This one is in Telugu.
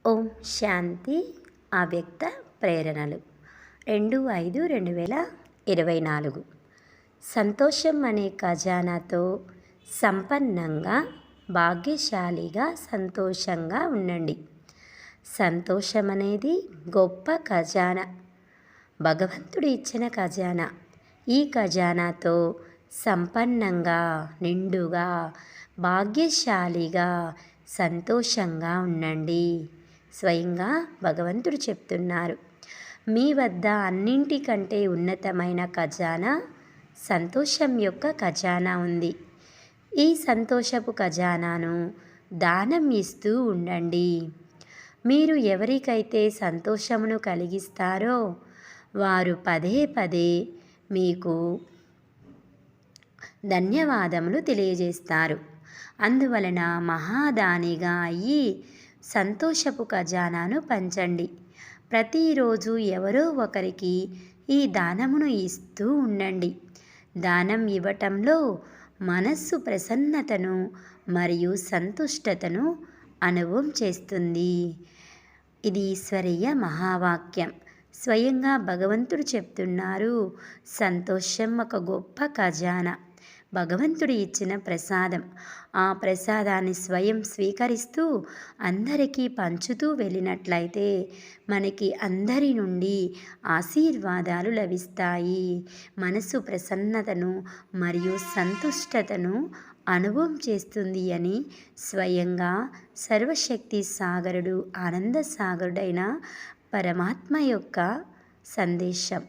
ఓం శాంతి. అవ్యక్త ప్రేరణలు 2/5/2024. సంతోషం అనే ఖజానాతో సంపన్నంగా, భాగ్యశాలిగా, సంతోషంగా ఉండండి. సంతోషం అనేది గొప్ప ఖజానా, భగవంతుడు ఇచ్చిన ఖజానా. ఈ ఖజానాతో సంపన్నంగా, నిండుగా, భాగ్యశాలిగా, సంతోషంగా ఉండండి. స్వయంగా భగవంతుడు చెప్తున్నారు, మీ వద్ద అన్నింటికంటే ఉన్నతమైన ఖజానా సంతోషం యొక్క ఖజానా ఉంది. ఈ సంతోషపు ఖజానాను దానం ఇస్తూ ఉండండి. మీరు ఎవరికైతే సంతోషమును కలిగిస్తారో వారు పదే పదే మీకు ధన్యవాదములు తెలియజేస్తారు. అందువలన మహాదానిగా అయ్యి సంతోషపు ఖజానాను పంచండి. ప్రతిరోజు ఎవరో ఒకరికి ఈ దానమును ఇస్తూ ఉండండి. దానం ఇవ్వటంలో మనస్సు ప్రసన్నతను మరియు సంతుష్టతను అనుభవం చేస్తుంది. ఇది ఈశ్వరీయ మహావాక్యం. స్వయంగా భగవంతుడు చెప్తున్నారు, సంతోషం ఒక గొప్ప ఖజానా, భగవంతుడు ఇచ్చిన ప్రసాదం. ఆ ప్రసాదాన్ని స్వయం స్వీకరిస్తూ అందరికీ పంచుతూ వెళ్ళినట్లయితే మనకి అందరి నుండి ఆశీర్వాదాలు లభిస్తాయి. మనసు ప్రసన్నతను మరియు సంతుష్టతను అనుభవం చేస్తుంది అని స్వయంగా సర్వశక్తి సాగరుడు, ఆనంద సాగరుడైన పరమాత్మ యొక్క సందేశం.